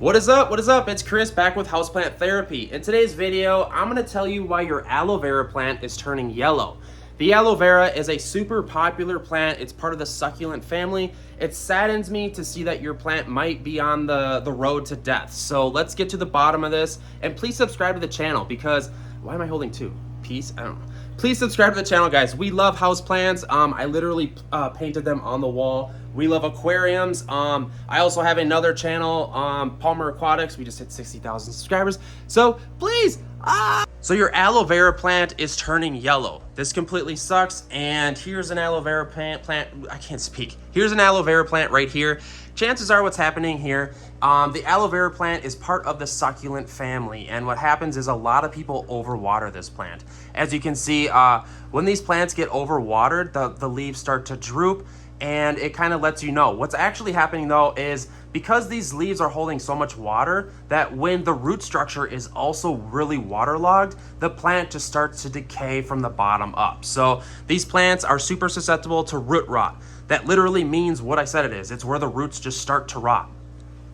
What is up? What is up? It's Chris back with Houseplant Therapy. In today's video, I'm going to tell you why your aloe vera plant is turning yellow. The aloe vera is a super popular plant. It's part of the succulent family. It saddens me to see that your plant might be on the road to death. So let's get to the bottom of this, and please subscribe to the channel because, why am I holding two? Peace? I don't know. Please subscribe to the channel, guys. We love houseplants. I literally painted them on the wall. We love aquariums. I also have another channel, Palmer Aquatics. We just hit 60,000 subscribers. So please, So your aloe vera plant is turning yellow. This completely sucks. And here's an aloe vera plant. I can't speak. Here's an aloe vera plant right here. Chances are what's happening here, the aloe vera plant is part of the succulent family. And what happens is a lot of people overwater this plant. As you can see, when these plants get overwatered, the leaves start to droop, and it kind of lets you know. What's actually happening though is because these leaves are holding so much water that when the root structure is also really waterlogged, the plant just starts to decay from the bottom up. So these plants are super susceptible to root rot. That literally means what I said it is. It's where the roots just start to rot.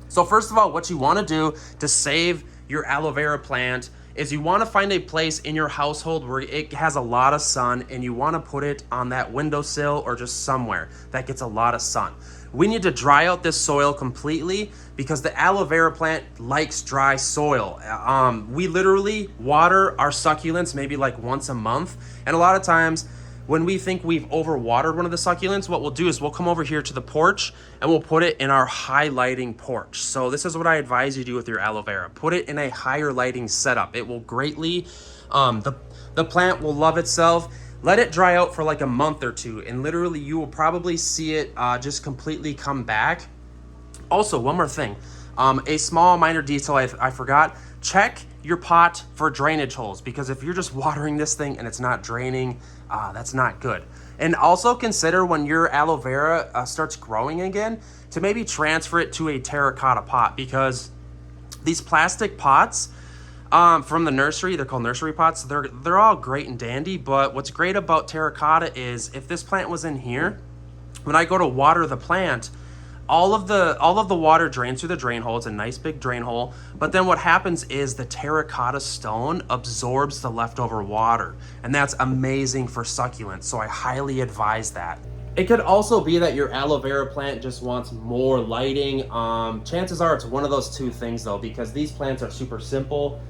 So first of all, what you want to do to save your aloe vera plant is you want to find a place in your household where it has a lot of sun, and you want to put it on that windowsill or just somewhere that gets a lot of sun. We need to dry out this soil completely because the aloe vera plant likes dry soil. We literally water our succulents maybe like once a month, and a lot of times when we think we've overwatered one of the succulents, what we'll do is we'll come over here to the porch and we'll put it in our high lighting porch. So this is what I advise you do with your aloe vera. Put it in a higher lighting setup. It will greatly, the plant will love itself. Let it dry out for like a month or two, and literally you will probably see it just completely come back. Also, one more thing, a small minor detail I forgot, check your pot for drainage holes, because if you're just watering this thing and it's not draining, that's not good. And also consider when your aloe vera starts growing again to maybe transfer it to a terracotta pot, because these plastic pots from the nursery, they're called nursery pots, they're all great and dandy, but what's great about terracotta is if this plant was in here, when I go to water the plant, all of the water drains through the drain hole. It's a nice big drain hole, but then what happens is the terracotta stone absorbs the leftover water, and that's amazing for succulents, so I highly advise that. It could also be that your aloe vera plant just wants more lighting. Chances are it's one of those two things though, because these plants are super simple.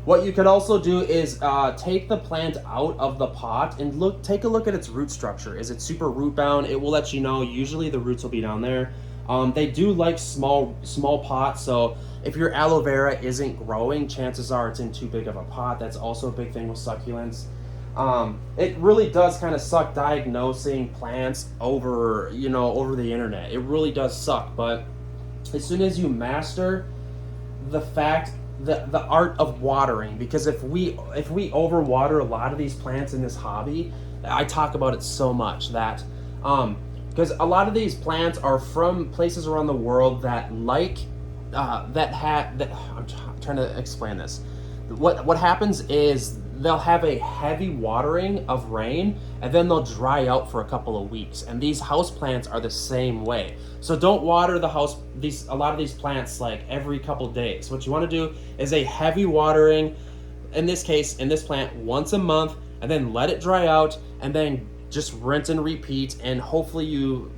What you could also do is take the plant out of the pot and take a look at its root structure. Is it super root bound? It will let you know. Usually the roots will be down there. They do like small pots, so if your aloe vera isn't growing, chances are it's in too big of a pot. That's also a big thing with succulents. It really does kind of suck diagnosing plants over the internet. It really does suck, but as soon as you master the art of watering, because if we overwater a lot of these plants in this hobby, I talk about it so much that because a lot of these plants are from places around the world that I'm trying to explain this. What happens is they'll have a heavy watering of rain, and then they'll dry out for a couple of weeks. And these house plants are the same way. So don't water a lot of these plants like every couple days. What you want to do is a heavy watering, in this case, in this plant, once a month, and then let it dry out, and then just rinse and repeat. And hopefully you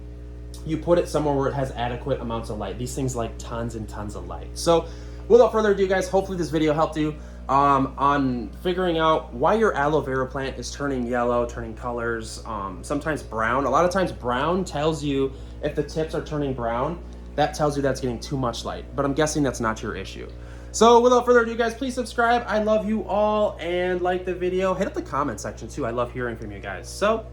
put it somewhere where it has adequate amounts of light. These things like tons and tons of light. So without further ado, guys, hopefully this video helped you on figuring out why your aloe vera plant is turning yellow, turning colors, sometimes brown. A lot of times brown tells you, if the tips are turning brown, that tells you that's getting too much light, but I'm guessing that's not your issue. So without further ado, guys, please subscribe. I love you all, and like the video. Hit up the comment section too. I love hearing from you guys. So